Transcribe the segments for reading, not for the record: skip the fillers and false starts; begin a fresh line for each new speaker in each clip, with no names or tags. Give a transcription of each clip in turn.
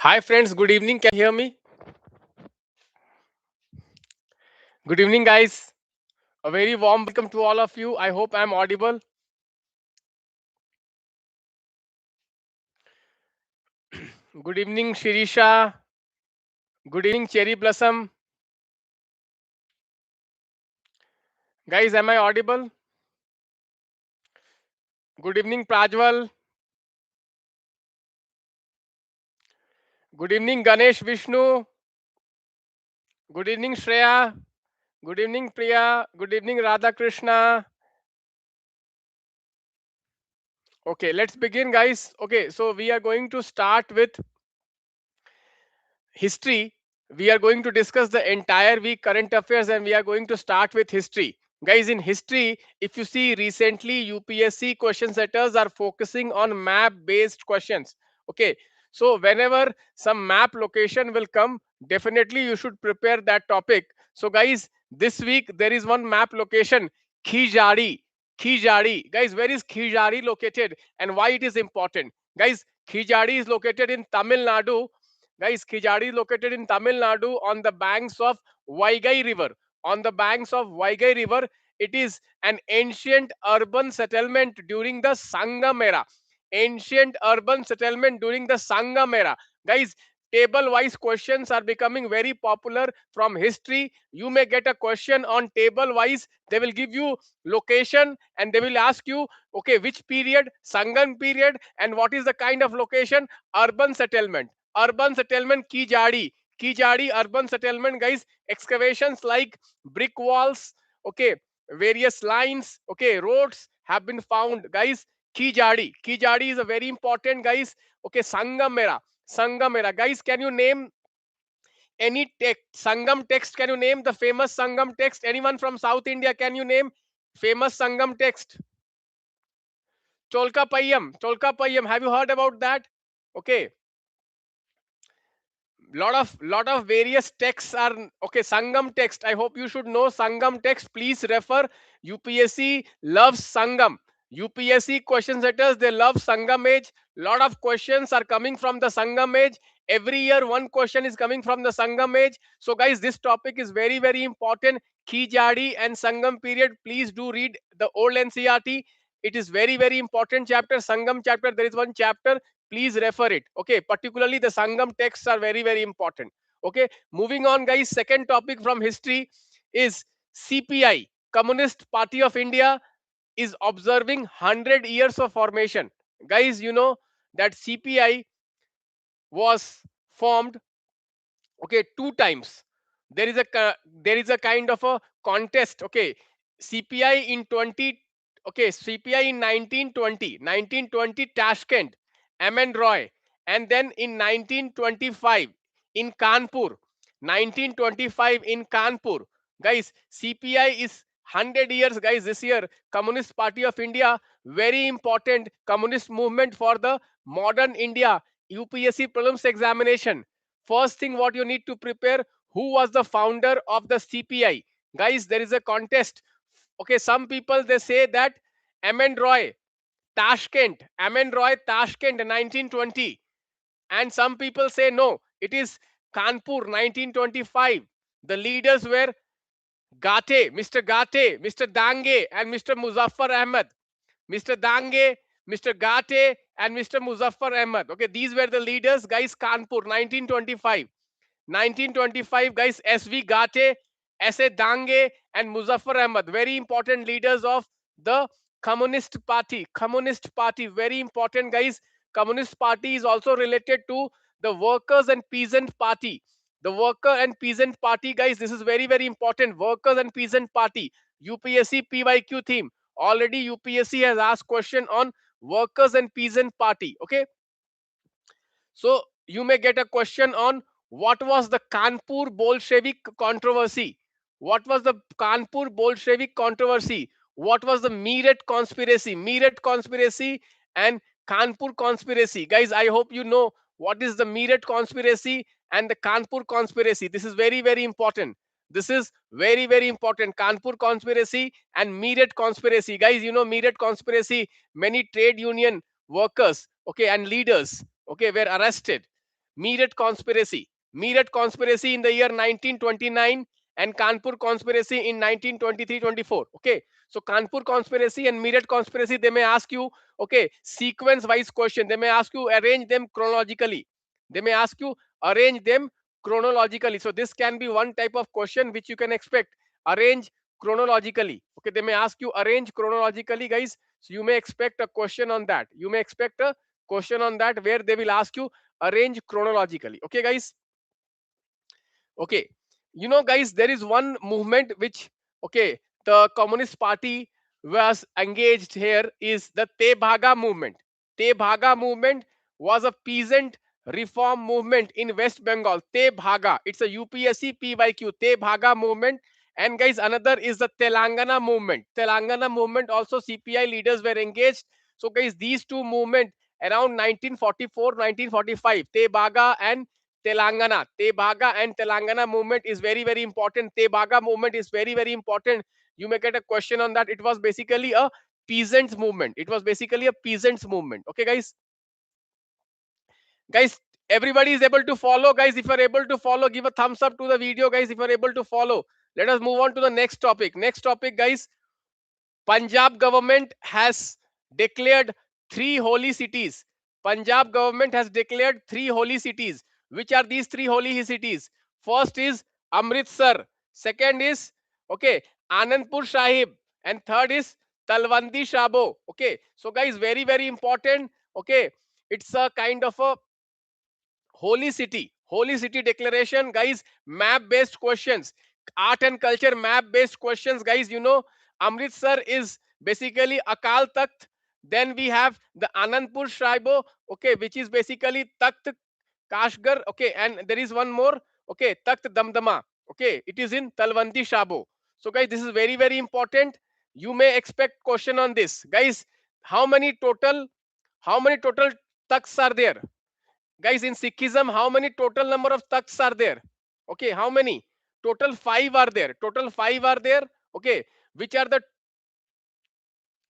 Hi friends, good evening. Can you hear me? Good evening, guys. A very warm welcome to all of you. I hope I'm audible. Good evening, Shirisha. Good evening, Cherry Blossom. Guys, am I audible? Good evening, Prajwal. Good evening, Ganesh Vishnu. Good evening, Shreya. Good evening, Priya. Good evening, Radha Krishna. Okay, let's begin, guys. Okay, so we are going to start with history. We are going to discuss the entire week current affairs and we are going to start with history. Guys, in history, if you see recently UPSC question setters are focusing on map based questions. Okay, so whenever some map location will come, definitely you should prepare that topic. So guys, this week there is one map location, Khijari. Khijari, guys, where is Khijari located and why it is important? Guys, Khijari is located in Tamil Nadu. Guys, Khijadi is located in Tamil Nadu on the banks of Vaigai River. On the banks of Vaigai River, it is an ancient urban settlement during the Sangam era. Ancient urban settlement during the Sangam era. Guys, table wise questions are becoming very popular from history. You may get a question on table wise. They will give you location and they will ask you, okay, which period, Sangam period, and what is the kind of location, urban settlement. Urban settlement Kijadi urban settlement, guys. Excavations like brick walls, okay, various lines, okay, roads have been found, guys. Kijadi is a very important, guys. Okay, Sangamera, guys. Can you name any text, Sangam text? Can you name the famous Sangam text? Anyone from South India, can you name famous Sangam text? Cholka Payyam, have you heard about that? Okay, lot of various texts are, okay, Sangam text. I hope you should know Sangam text. Please refer. UPSC loves Sangam. UPSC question setters, they love Sangam age. Lot of questions are coming from the Sangam age. Every year one question is coming from the Sangam age. So guys, this topic is very important. Kijadi and Sangam period, please do read the old NCRT. It is very important chapter. Sangam chapter, there is one chapter, please refer it. Okay, particularly the Sangam texts are very important. Okay, moving on, guys. Second topic from history is CPI, Communist Party of India, is observing 100 years of formation. Guys, you know that CPI was formed, okay, two times. There is a kind of a contest. Okay, CPI in 20, okay, CPI in 1920 Tashkent, Aman Roy, and then in 1925 in Kanpur. 1925 in Kanpur, guys. CPI is 100 years, guys, this year. Communist Party of India, very important communist movement for the modern India. UPSC prelims examination, first thing what you need to prepare, who was the founder of the CPI? Guys, there is a contest. Okay, some people they say that Aman Roy, Tashkent 1920, and some people say no, it is Kanpur 1925. The leaders were Gate, Mr. Dange, and Mr. Muzaffar Ahmad. Mr. Dange, Mr. Gate, and Mr. Muzaffar Ahmad. Okay, these were the leaders, guys. Kanpur 1925. 1925, guys. SV Gate, SA Dange, and Muzaffar Ahmad, very important leaders of the Communist Party. Communist Party, very important, guys. Communist Party is also related to the Workers and Peasant Party. The Worker and Peasant Party, guys, this is very important. Workers and Peasant Party. UPSC PYQ theme. Already UPSC has asked question on Workers and Peasant Party. Okay, so you may get a question on what was the Kanpur Bolshevik controversy? What was the Kanpur Bolshevik controversy? What was the Meerut conspiracy? Meerut conspiracy and Kanpur conspiracy. Guys, I hope you know what is the Meerut conspiracy and the Kanpur conspiracy. This is very important. This is very important. Kanpur conspiracy and Meerut conspiracy. Guys, you know Meerut conspiracy, many trade union workers, okay, and leaders, okay, were arrested. Meerut conspiracy in the year 1929, and Kanpur conspiracy in 1923-24. Okay, so Kanpur conspiracy and Meerut conspiracy, they may ask you, okay, sequence wise question. They may ask you arrange them chronologically. They may ask you arrange them chronologically. So this can be one type of question which you can expect. Arrange chronologically. Okay, they may ask you arrange chronologically, guys. So you may expect a question on that. You may expect a question on that where they will ask you arrange chronologically. Okay, guys. Okay, you know, guys, there is one movement which, okay, the Communist Party was engaged here, is the Tebhaga movement. Tebhaga movement was a peasant reform movement in West Bengal. Tebhaga, it's a UPSC PYQ. Tebhaga movement. And guys, another is the Telangana movement. Telangana movement also CPI leaders were engaged. So guys, these two movements around 1944 1945, Tebhaga and Telangana. Tebaga and Telangana movement is very, very important. Tebaga movement is very, very important. You may get a question on that. It was basically a peasants movement. It was basically a peasants movement. Okay, guys. Guys, everybody is able to follow. Guys, if you are able to follow, give a thumbs up to the video. Guys, if you are able to follow, let us move on to the next topic. Next topic, guys. Punjab government has declared three holy cities. Punjab government has declared three holy cities. Which are these three holy cities? First is Amritsar. Second is, okay, Anandpur Sahib. And third is Talwandi Shabo. Okay, so guys, very, very important. Okay, it's a kind of a holy city declaration, guys. Map based questions, art and culture map based questions, guys. You know, Amritsar is basically Akal Takht. Then we have the Anandpur Shaibo, okay, which is basically Takht Kashgar. Okay, and there is one more, okay, Takht Damdama. Okay, it is in Talwandi Shabo. So guys, this is very, very important. You may expect question on this, guys. how many total how many total takhts are there? Guys, in Sikhism, how many total number of takhts are there? Okay, how many? Total five are there. Total five are there. Okay, which are the,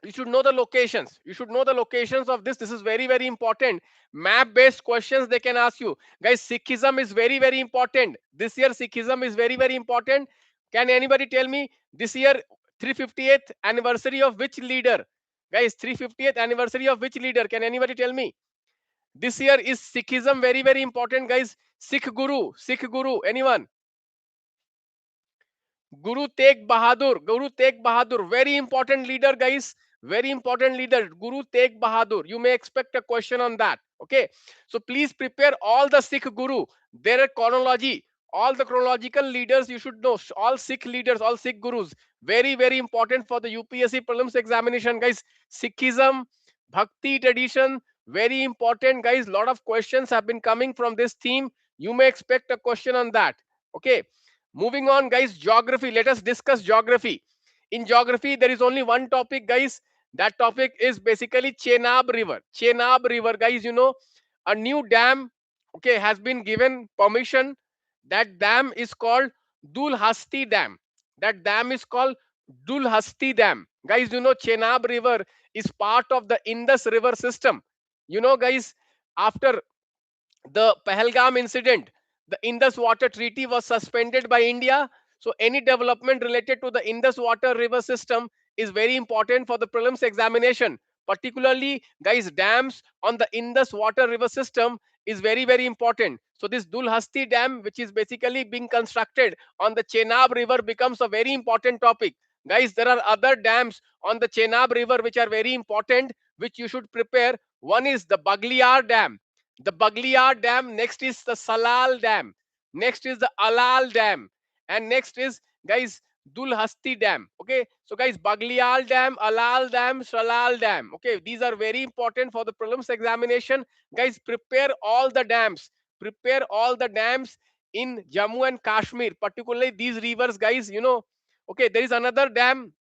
you should know the locations. You should know the locations of this. This is very, very important. Map based questions they can ask you. Guys, Sikhism is very, very important. This year, Sikhism is very, very important. Can anybody tell me this year 350th anniversary of which leader? Guys, 350th anniversary of which leader? Can anybody tell me? This year is Sikhism very, very important, guys. Sikh Guru, anyone? Guru Tegh Bahadur, very important leader, guys. Very important leader, Guru Tegh Bahadur. You may expect a question on that. Okay, so please prepare all the Sikh Guru. Their chronology, all the chronological leaders you should know. All Sikh leaders, all Sikh Gurus. Very, very important for the UPSC prelims examination, guys. Sikhism, Bhakti tradition, very important, guys. Lot of questions have been coming from this theme. You may expect a question on that. Okay, moving on, guys. Geography, let us discuss geography. In geography there is only one topic, guys. That topic is basically Chenab river, guys. You know, a new dam, okay, has been given permission. That dam is called Dulhasti Dam. That dam is called Dulhasti Dam, guys. You know, Chenab river is part of the Indus river system. You know, guys, after the Pahalgam incident, the Indus Water Treaty was suspended by India. So any development related to the Indus Water River system is very important for the prelims examination. Particularly, guys, dams on the Indus Water River system is very, very important. So this Dulhasti Dam, which is basically being constructed on the Chenab River, becomes a very important topic. Guys, there are other dams on the Chenab River which are very important, which you should prepare. One is the Bagliar Dam. The Bagliar Dam. Next is the Salal Dam. Next is the Alal Dam. And next is, guys, Dulhasti Dam. Okay, so guys, Baglial Dam, Alal Dam, Salal Dam. Okay, these are very important for the prelims examination. Guys, prepare all the dams. Prepare all the dams in Jammu and Kashmir, particularly these rivers, guys. You know, okay, there is another dam.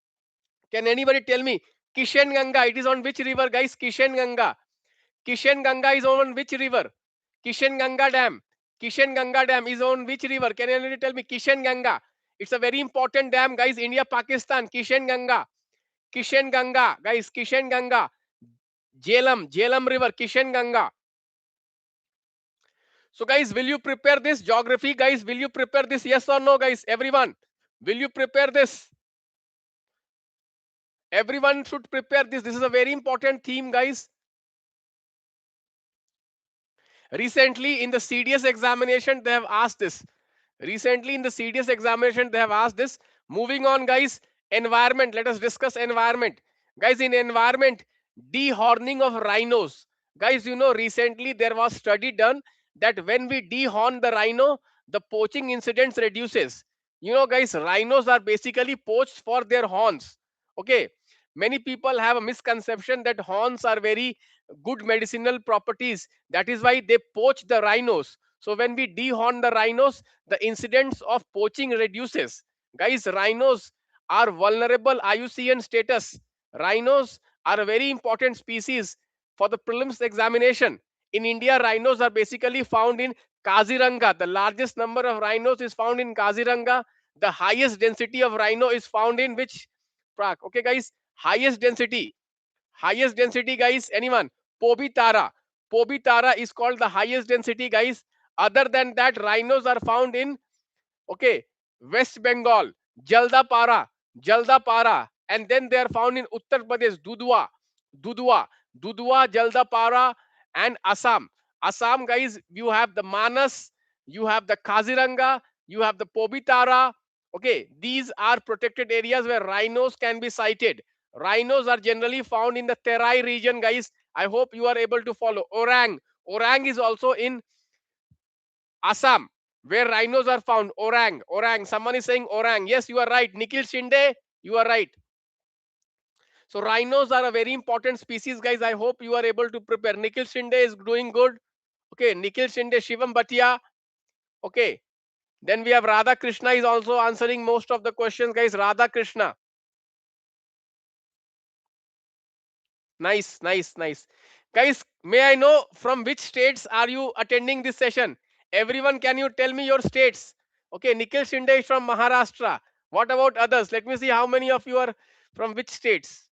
Can anybody tell me? Kishan Ganga. It is on which river, guys? Kishan Ganga. Kishan Ganga is on which river? Kishan Ganga Dam. Kishan Ganga Dam is on which river? Can anybody tell me? Kishan Ganga. It's a very important dam, guys. India, Pakistan. Kishan Ganga. Kishan Ganga, guys. Kishan Ganga. Jhelum River. Kishan Ganga. So guys, will you prepare this geography? Guys, will you prepare this? Yes or no, guys? Everyone, will you prepare this? Everyone should prepare this. This is a very important theme, guys. Recently, in the CDS examination, they have asked this. Recently, in the CDS examination, they have asked this. Moving on, guys. Environment. Let us discuss environment. Guys, in environment, dehorning of rhinos. Guys, you know, recently there was study done that when we dehorn the rhino, the poaching incidence reduces. You know, guys, rhinos are basically poached for their horns. Okay. Many people have a misconception that horns are very good medicinal properties. That is why they poach the rhinos. So when we dehorn the rhinos, the incidence of poaching reduces. Guys, rhinos are vulnerable IUCN status. Rhinos are a very important species for the prelims examination. In India, rhinos are basically found in Kaziranga. The largest number of rhinos is found in Kaziranga. The highest density of rhino is found in which park? Okay, guys, highest density, guys. Anyone? Pobitara. Pobitara is called the highest density, guys. Other than that, rhinos are found in, okay, West Bengal, Jaldapara, Jaldapara, and then they are found in Uttar Pradesh, Dudhwa, Dudhwa, Jaldapara, and Assam. Assam, guys, you have the Manas, you have the Kaziranga, you have the Pobitara. Okay, these are protected areas where rhinos can be sighted. Rhinos are generally found in the Terai region, guys. I hope you are able to follow. Orang. Orang is also in Assam, where rhinos are found. Orang, Orang. Someone is saying Orang. Yes, you are right. Nikhil Shinde, you are right. So rhinos are a very important species, guys. I hope you are able to prepare. Nikhil Shinde is doing good. Okay, Nikhil Shinde, Shivam Bhatia. Okay. Then we have Radha Krishna is also answering most of the questions, guys. Radha Krishna. Nice, nice, nice. Guys, may I know from which states are you attending this session? Everyone, can you tell me your states? Okay, Nikhil Shinde is from Maharashtra. What about others? Let me see how many of you are from which states.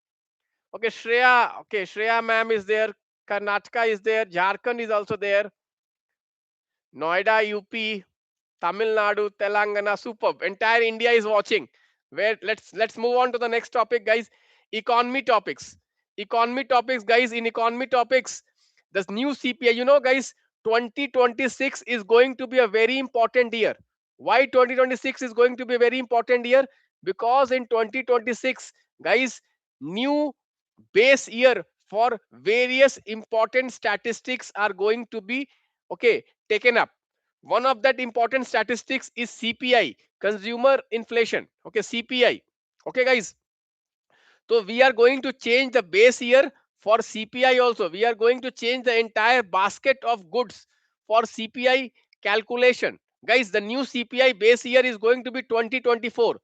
Okay, Shreya. Okay, Shreya ma'am is there. Karnataka is there. Jharkhand is also there. Noida, UP, Tamil Nadu, Telangana. Superb. Entire India is watching. Where let's move on to the next topic, guys. Economy topics. Economy topics, guys. In economy topics, this new CPI. You know, guys, 2026 is going to be a very important year. Why 2026 is going to be a very important year? Because in 2026, guys, new base year for various important statistics are going to be, okay, taken up. One of that important statistics is CPI, consumer inflation. Okay, CPI. Okay, guys, so we are going to change the base year for CPI also. We are going to change the entire basket of goods for CPI calculation. Guys, the new CPI base year is going to be 2024.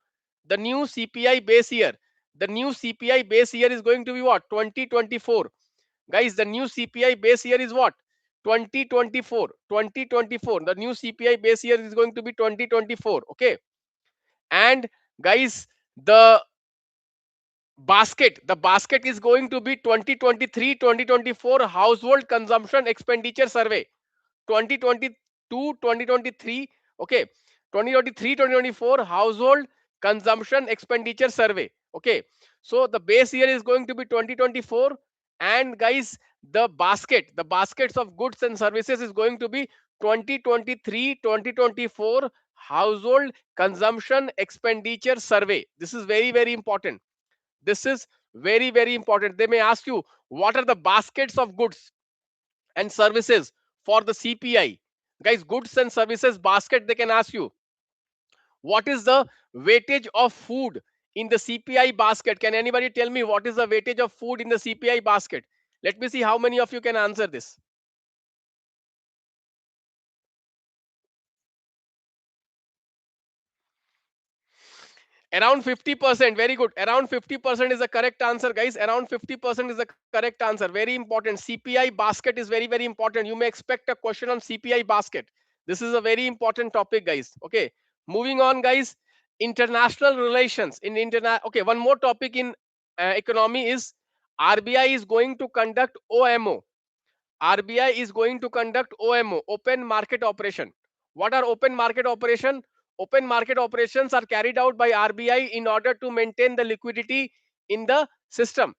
The new CPI base year. The new CPI base year is going to be what? 2024. Guys, the new CPI base year is what? 2024. 2024. The new CPI base year is going to be 2024. Okay. And guys, the basket is going to be 2023-2024 household consumption expenditure survey. 2022-2023, okay, 2023-2024 household consumption expenditure survey. Okay, so the base year is going to be 2024, and guys, the baskets of goods and services is going to be 2023-2024 household consumption expenditure survey. This is very, very important. This is very, very important. They may ask you, what are the baskets of goods and services for the CPI? Guys, goods and services basket, they can ask you, what is the weightage of food in the CPI basket? Can anybody tell me what is the weightage of food in the CPI basket? Let me see how many of you can answer this. Around 50%. Very good. Around 50% is the correct answer, guys. Around 50% is the correct answer. Very important. CPI basket is very, very important. You may expect a question on CPI basket. This is a very important topic, guys. Okay. Moving on, guys. International relations. Okay, one more topic in economy is RBI is going to conduct OMO. RBI is going to conduct OMO, open market operation. What are open market operation? Open market operations are carried out by RBI in order to maintain the liquidity in the system.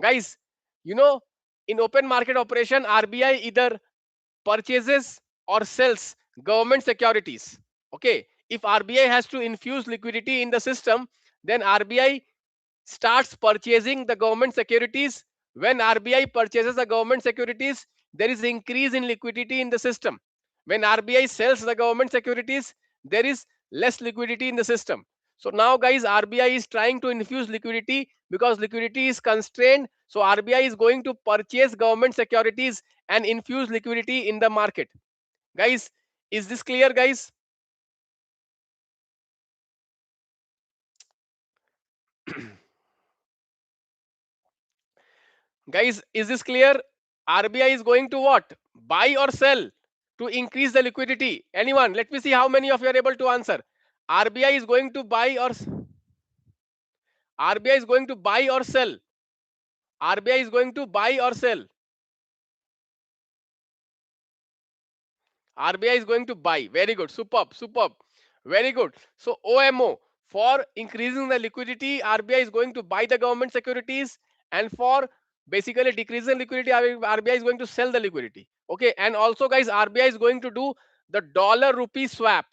Guys, you know, in open market operation, RBI either purchases or sells government securities. Okay, if RBI has to infuse liquidity in the system, then RBI starts purchasing the government securities. When RBI purchases the government securities, there is increase in liquidity in the system. When RBI sells the government securities, there is less liquidity in the system. So now guys, RBI is trying to infuse liquidity because liquidity is constrained. So RBI is going to purchase government securities and infuse liquidity in the market. Guys, is this clear, guys? Guys, is this clear? RBI is going to what? Buy or sell to increase the liquidity. Anyone? Let me see how many of you are able to answer. RBI is going to buy or RBI is going to buy or sell. RBI is going to buy or sell. RBI is going to buy. Very good. Superb. Superb. Very good. So OMO, for increasing the liquidity, RBI is going to buy the government securities, and for basically decreasing liquidity, RBI is going to sell the liquidity. Okay. And also guys, RBI is going to do the dollar rupee swap.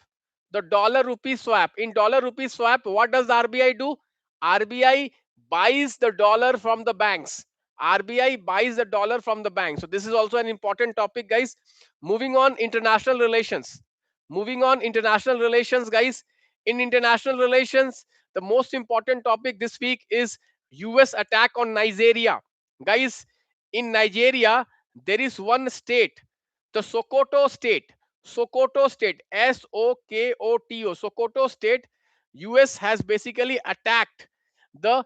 The dollar rupee swap. In dollar rupee swap, what does RBI do? RBI buys the dollar from the banks. RBI buys the dollar from the bank. So this is also an important topic, guys. Moving on, international relations. Moving on, international relations, guys. In international relations, the most important topic this week is US attack on Nigeria. Guys, in Nigeria, there is one state, the Sokoto state. Sokoto state, Sokoto, Sokoto state. US has basically attacked the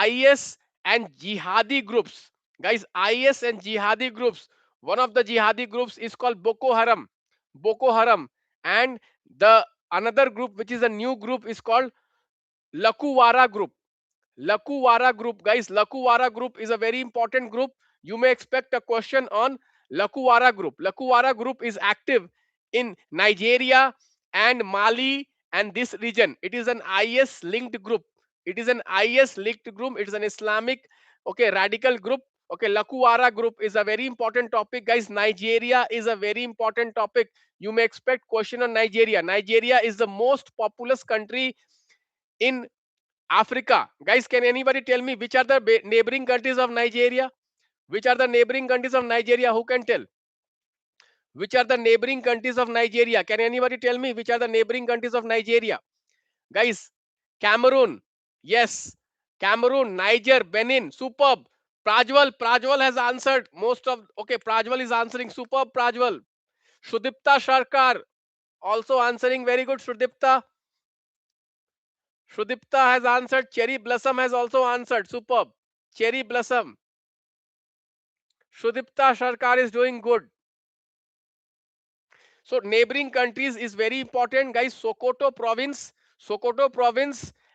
IS and jihadi groups. Guys, IS and jihadi groups. One of the jihadi groups is called Boko Haram. Boko Haram. And the another group, which is a new group, is called Lakuwara group. Lakuwara group, guys. Lakuwara group is a very important group. You may expect a question on Lakuwara group. Lakuwara group is active in Nigeria and Mali and this region. It is an IS linked group. It is an IS linked group. It is an Islamic, okay, radical group. Okay, Lakuwara group is a very important topic, guys. Nigeria is a very important topic. You may expect question on Nigeria. Nigeria is the most populous country in Africa. Guys, can anybody tell me which are the neighboring countries of Nigeria? Which are the neighboring countries of Nigeria? Who can tell? Which are the neighboring countries of Nigeria? Can anybody tell me which are the neighboring countries of Nigeria? Guys, Cameroon. Yes. Cameroon, Niger, Benin. Superb. Prajwal has answered most of. Okay, Prajwal is answering. Superb, Prajwal. Shudipta Sharkar also answering. Very good, Shudipta. Shudipta has answered. Cherry Blossom has also answered. Superb. Cherry Blossom. Shudipta Sharkar is doing good. So neighboring countries is very important, guys. Sokoto province,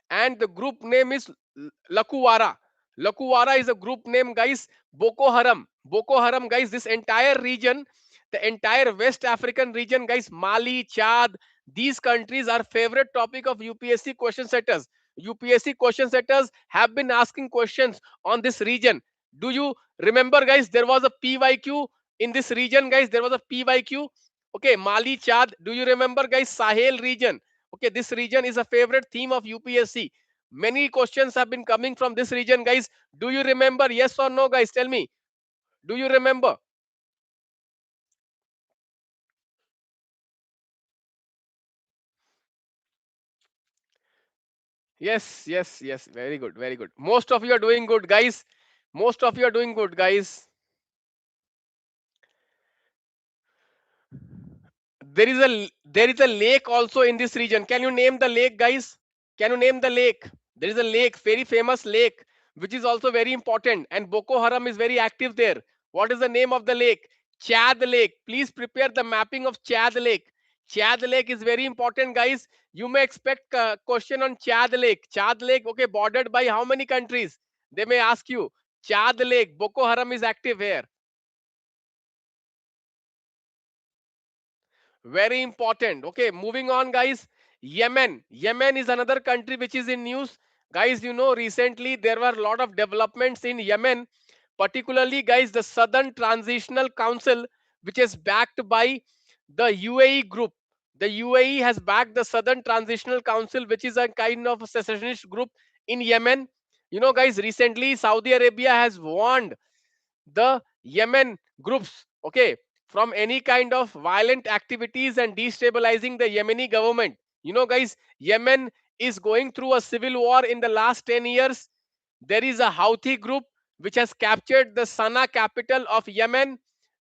and the group name is Lakuwara. Lakuwara is a group name, guys. Boko Haram, guys. This entire region, the entire West African region, guys. Mali, Chad. These countries are favorite topic of UPSC question setters. UPSC question setters have been asking questions on this region. Do you remember, guys? There was a PYQ in this region, guys. There was a PYQ. Okay, Mali, Chad. Do you remember, guys? Sahel region. Okay, this region is a favorite theme of UPSC. Many questions have been coming from this region, guys. Do you remember? Yes or no, guys? Tell me. Do you remember? Yes, yes, yes. Very good, very good. Most of you are doing good, guys. Most of you are doing good, guys. There is a lake also in this region. Can you name the lake, guys? Can you name the lake? There is a lake, very famous lake, which is also very important, and Boko Haram is very active there. What is the name of the lake? Chad Lake. Please prepare the mapping of Chad Lake. Chad Lake is very important, guys. You may expect a question on Chad Lake. Chad Lake, okay, bordered by how many countries? They may ask you. Chad Lake, Boko Haram is active here. Very important. Okay, moving on, guys. Yemen is another country which is in news. Guys, you know, recently there were a lot of developments in Yemen, particularly, guys, the Southern Transitional Council, which is backed by the UAE group. The UAE has backed the Southern Transitional Council, which is a kind of a secessionist group in Yemen. You know, guys, recently Saudi Arabia has warned the Yemen groups, okay, from any kind of violent activities and destabilizing the Yemeni government. You know, guys, Yemen is going through a civil war in the last 10 years. There is a Houthi group which has captured the Sana'a capital of Yemen.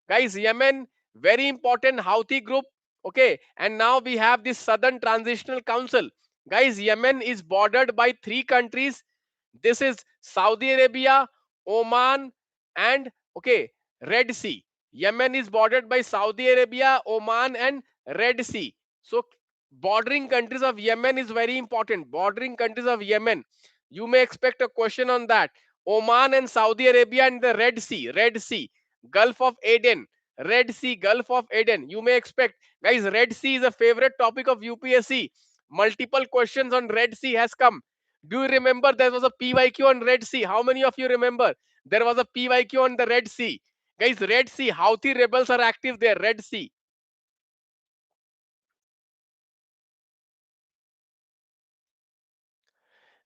Guys, Yemen, very important Houthi group, okay, and now we have this Southern Transitional Council. Guys, Yemen is bordered by three countries. This is Saudi Arabia, Oman, and okay, Red Sea. Yemen is bordered by Saudi Arabia, Oman, and Red Sea. So bordering countries of Yemen is very important. Bordering countries of Yemen, you may expect a question on that. Oman and Saudi Arabia and the Red Sea, Gulf of Aden, Red Sea, Gulf of Aden. You may expect, guys, Red Sea is a favorite topic of UPSC. Multiple questions on Red Sea has come. Do you remember there was a PYQ on Red Sea? How many of you remember? There was a PYQ on the Red Sea. Guys, Red Sea, Houthi rebels are active there, Red Sea.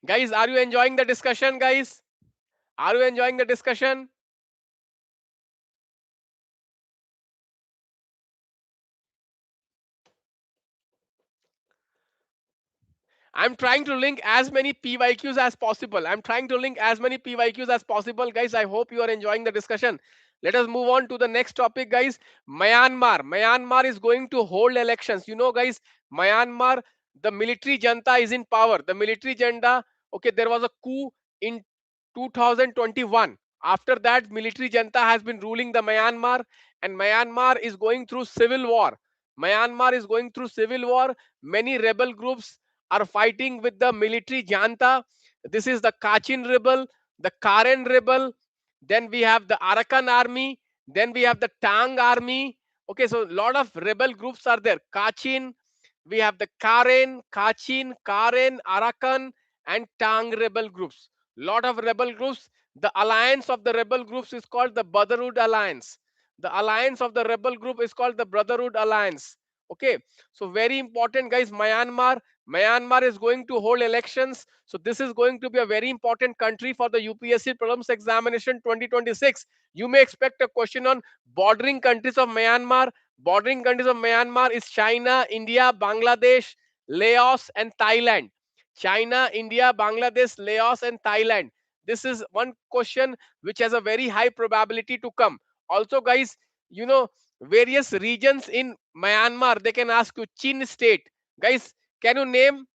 Guys, are you enjoying the discussion, guys? Are you enjoying the discussion? I'm trying to link as many PYQs as possible. I'm trying to link as many PYQs as possible, guys. I hope you are enjoying the discussion. Let us move on to the next topic, guys. Myanmar. Myanmar is going to hold elections. You know, guys, Myanmar, the military junta is in power. The military junta, okay, there was a coup in 2021. After that, military junta has been ruling the Myanmar, and Myanmar is going through civil war. Myanmar is going through civil war. Many rebel groups are fighting with the military junta. This is the Kachin rebel, the Karen rebel, then we have the Arakan army, then we have the Tang army. Okay, so a lot of rebel groups are there. Kachin, we have the Karen, Kachin, Karen, Arakan, and Tang rebel groups. Lot of rebel groups. The alliance of the rebel groups is called the Brotherhood Alliance. The alliance of the rebel group is called the Brotherhood Alliance. Okay, so very important, guys. Myanmar is going to hold elections. So this is going to be a very important country for the UPSC Prelims examination 2026. You may expect a question on bordering countries of Myanmar. Bordering countries of Myanmar is China, India, Bangladesh, Laos, and Thailand. China, India, Bangladesh, Laos, and Thailand. This is one question which has a very high probability to come. Also, guys, you know, various regions in Myanmar, they can ask you Chin state. Guys, can you name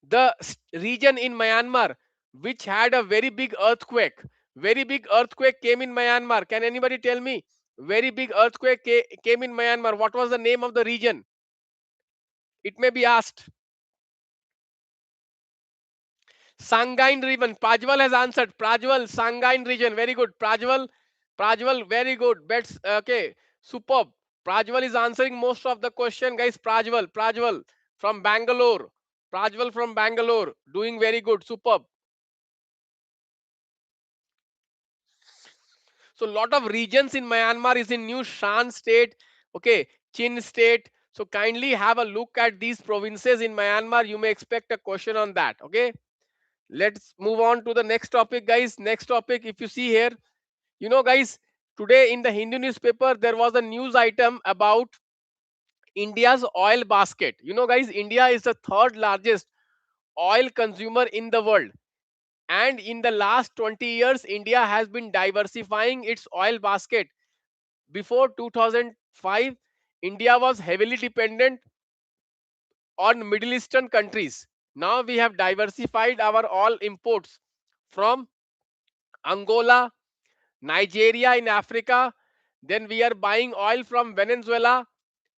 the region in Myanmar which had a very big earthquake? Very big earthquake came in Myanmar. Can anybody tell me? Very big earthquake came in Myanmar. What was the name of the region? It may be asked. Sanghain region. Prajwal has answered. Prajwal, Sanghain region. Very good. Prajwal, very good. Bets. Okay, superb. Prajwal is answering most of the question, guys. Prajwal from Bangalore. Prajwal from Bangalore, doing very good. Superb. So lot of regions in Myanmar is in New Shan state, okay, Chin state. So kindly have a look at these provinces in Myanmar. You may expect a question on that. Okay. Let's move on to the next topic, guys. Next topic, if you see here, you know, guys, today in the Hindu newspaper there was a news item about India's oil basket. You know, guys, India is the third largest oil consumer in the world. And in the last 20 years, India has been diversifying its oil basket. Before 2005, India was heavily dependent on Middle Eastern countries. Now we have diversified our oil imports from Angola, Nigeria in Africa. Then we are buying oil from Venezuela.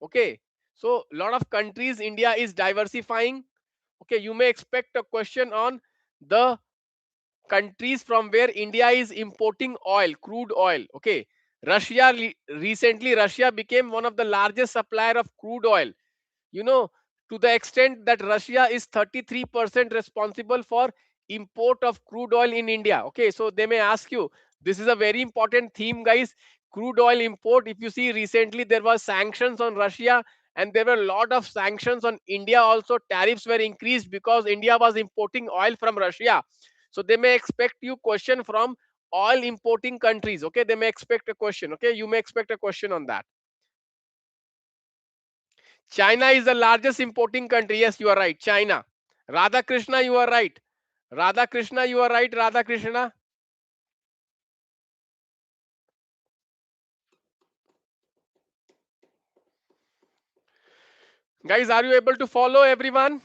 Okay. So a lot of countries India is diversifying. Okay, you may expect a question on the countries from where India is importing oil, crude oil. Okay, recently Russia became one of the largest supplier of crude oil. you know, to the extent that Russia is 33% responsible for import of crude oil in India. Okay, so they may ask you, this is a very important theme, guys. Crude oil import. If you see recently, there was sanctions on Russia, and there were a lot of sanctions on India also. Tariffs were increased because India was importing oil from Russia. So they may expect you question from oil importing countries. Okay, they may expect a question. Okay, you may expect a question on that. China is the largest importing country. Yes, you are right. China. Radha Krishna, you are right. Radha Krishna, you are right. Radha Krishna. Guys, are you able to follow everyone?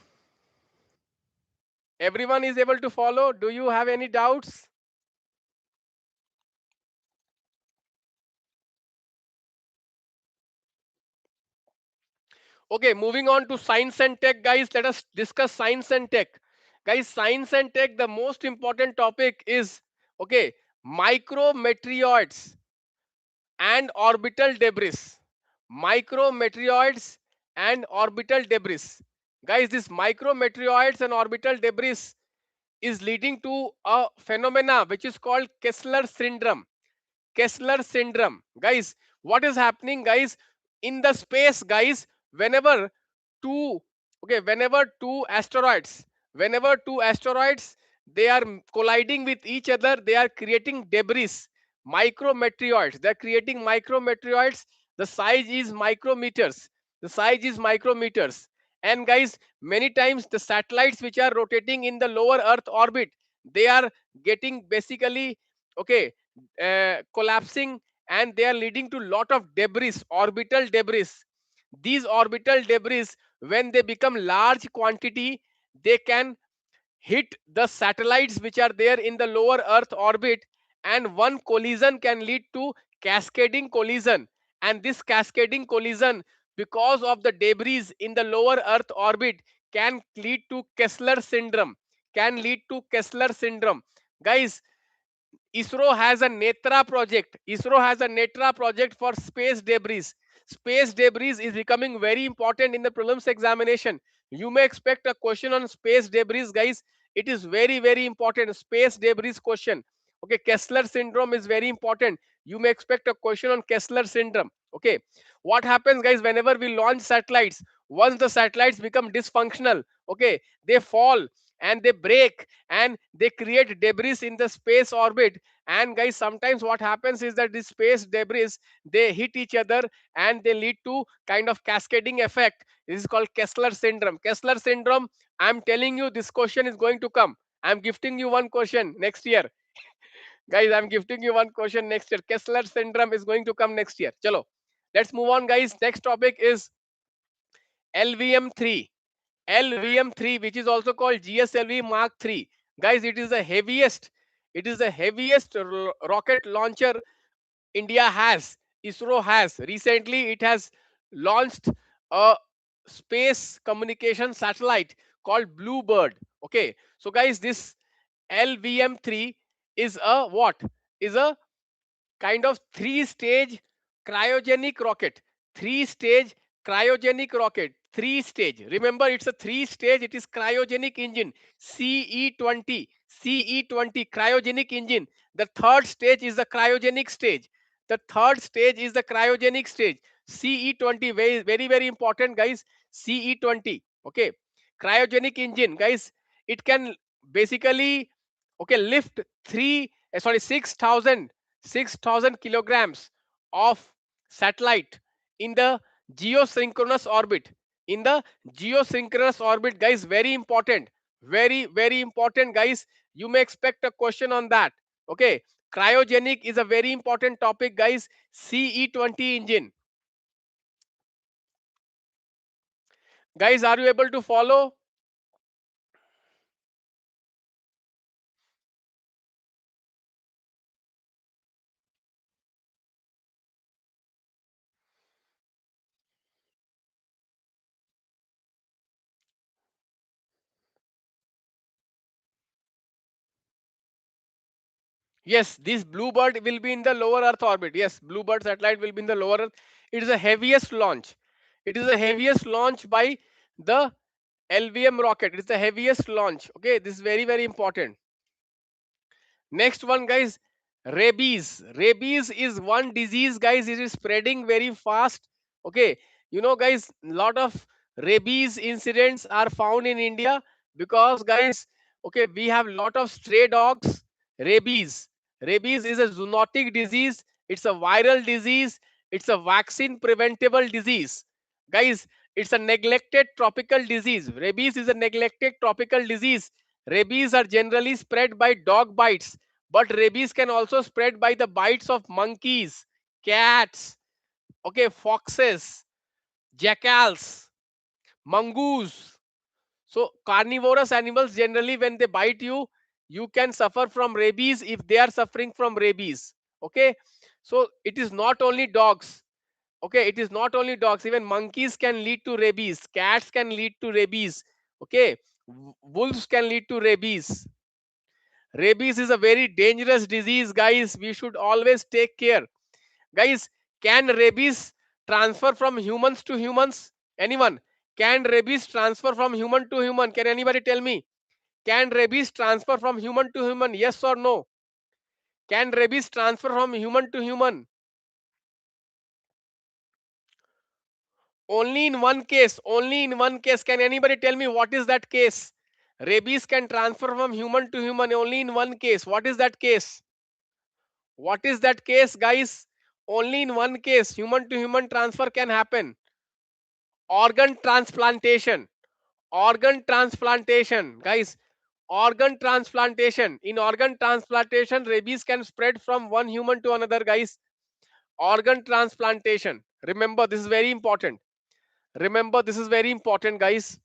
Everyone is able to follow. Do you have any doubts? Okay, moving on to science and tech, guys. Let us discuss science and tech. Guys, science and tech, the most important topic is, okay, micrometeoroids and orbital debris. Micrometeoroids and orbital debris. Guys, this micrometeoroids and orbital debris is leading to a phenomena which is called Kessler syndrome. Kessler syndrome. Guys, what is happening, guys, in the space, guys, whenever two, okay, whenever two asteroids, they are colliding with each other, they are creating debris, micrometeoroids. They are creating micrometeoroids. The size is micrometers. The size is micrometers. And guys, many times the satellites which are rotating in the lower Earth orbit, they are getting basically, okay, collapsing, and they are leading to lot of debris, orbital debris. These orbital debris, when they become large quantity, they can hit the satellites which are there in the lower Earth orbit, and one collision can lead to cascading collision. And this cascading collision, because of the debris in the lower Earth orbit, can lead to Kessler syndrome. Can lead to Kessler syndrome. Guys, ISRO has a Netra project. ISRO has a Netra project for space debris. Space debris is becoming very important in the prelims examination. You may expect a question on space debris, guys. It is very, very important. Space debris question. Okay, Kessler syndrome is very important. You may expect a question on Kessler syndrome. Okay, what happens, guys, whenever we launch satellites? Once the satellites become dysfunctional, okay, they fall and they break and they create debris in the space orbit. And guys, sometimes what happens is that these space debris, they hit each other and they lead to kind of cascading effect. This is called Kessler syndrome. Kessler syndrome, I'm telling you, this question is going to come. I'm gifting you one question next year. Guys, I'm gifting you one question next year. Kessler syndrome is going to come next year. Chalo, let's move on, guys. Next topic is LVM3. LVM3, which is also called GSLV Mark 3. Guys, it is the heaviest. It is the heaviest rocket launcher India has. ISRO has. Recently, it has launched a space communication satellite called Bluebird. Okay. So, guys, this LVM3 is a what? Is a kind of three-stage cryogenic rocket. Three-stage cryogenic rocket. Three-stage. Remember, it's a three-stage. It is cryogenic engine. CE20. CE20 cryogenic engine. The third stage is the cryogenic stage. The third stage is the cryogenic stage. CE20. Very, very, very important, guys. CE20. Okay. Cryogenic engine, guys. It can basically, okay, lift 6,000 kilograms of satellite in the geosynchronous orbit. In the geosynchronous orbit, guys, very important. Very, very important, guys. You may expect a question on that. Okay. Cryogenic is a very important topic, guys. CE20 engine. Guys, are you able to follow? Yes, this Bluebird will be in the lower Earth orbit. Yes, Bluebird satellite will be in the lower Earth. It is the heaviest launch. It is the heaviest launch by the LVM rocket. It's the heaviest launch. Okay, this is very, very important. Next one, guys, rabies. Rabies is one disease, guys. It is spreading very fast. Okay, you know, guys, lot of rabies incidents are found in India because, guys, okay, we have lot of stray dogs. Rabies. Rabies is a zoonotic disease. It's a viral disease. It's a vaccine preventable disease. Guys, it's a neglected tropical disease. Rabies is a neglected tropical disease. Rabies are generally spread by dog bites, but rabies can also spread by the bites of monkeys, cats, okay, foxes, jackals, mongoose. So carnivorous animals generally, when they bite you, you can suffer from rabies if they are suffering from rabies. Okay, so it is not only dogs. Okay, it is not only dogs. Even monkeys can lead to rabies. Cats can lead to rabies. Okay, wolves can lead to rabies. Rabies is a very dangerous disease, guys. We should always take care. Guys, can rabies transfer from humans to humans? Anyone? Can rabies transfer from human to human? Can anybody tell me? Can rabies transfer from human to human? Yes or no? Can rabies transfer from human to human? Only in one case. Only in one case. Can anybody tell me what is that case? Rabies can transfer from human to human only in one case. What is that case? What is that case, guys? Only in one case human to human transfer can happen. Organ transplantation. Organ transplantation, guys. Organ transplantation. In organ transplantation, rabies can spread from one human to another, guys. Organ transplantation. Remember, this is very important. Remember, this is very important, guys.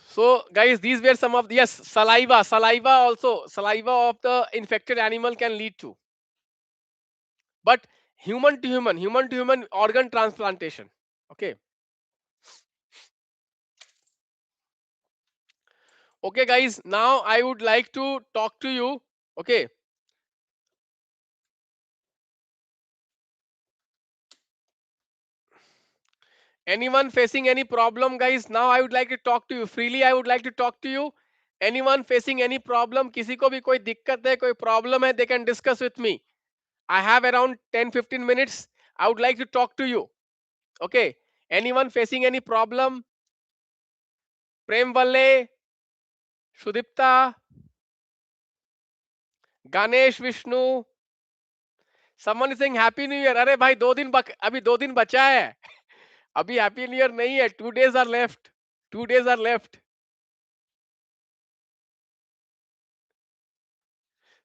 So, guys, these were some of the, yes, saliva. Saliva also. Saliva of the infected animal can lead to. But human to human organ transplantation. Okay. Okay, guys. Now I would like to talk to you. Okay. Anyone facing any problem, guys? Now I would like to talk to you freely. I would like to talk to you. Anyone facing any problem? किसी को भी कोई दिक्कत है, कोई problem है, they can discuss with me. I have around 10-15 minutes. I would like to talk to you. Okay. Anyone facing any problem? Prem Valle, Sudipta, Ganesh Vishnu. Someone is saying Happy New Year. अरे भाई अभी 2 दिन बचा है. अभी Happy New Year नहीं है. 2 days are left. 2 days are left.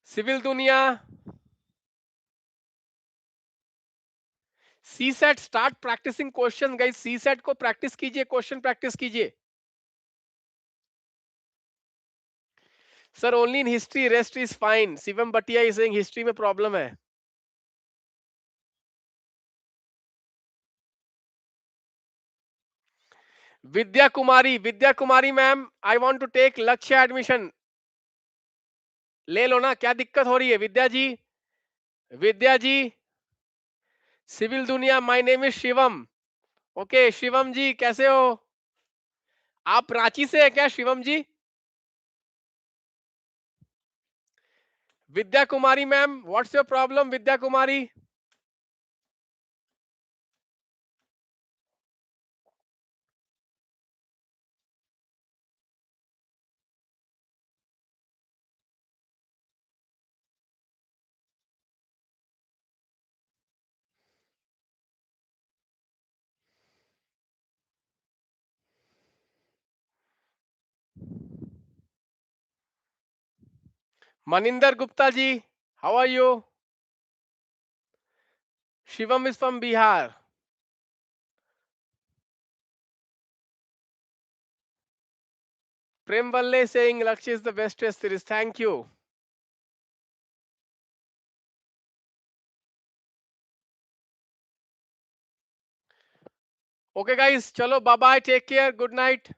Civil दुनिया. CSAT start practicing question, guys. CSAT को practice कीजिए, question practice कीजिए. Sir, only in history, rest is fine. Shivam Bhatia is saying history में problem है. विद्या Kumari ma'am, I want to take लक्ष्य admission. ले लो ना, क्या दिक्कत हो रही है विद्या जी? विद्या जी, सिविल दुनिया, my name is Shivam. Okay Shivam ji, कैसे हो? आप रांची से है क्या Shivam ji? Vidya Kumari ma'am, what's your problem Vidya Kumari? Maninder Gupta ji, how are you? Shivam is from Bihar. Prem बल्ले saying Lakshya is the best test series. Thank you. Okay guys, chalo bye bye, take care, good night.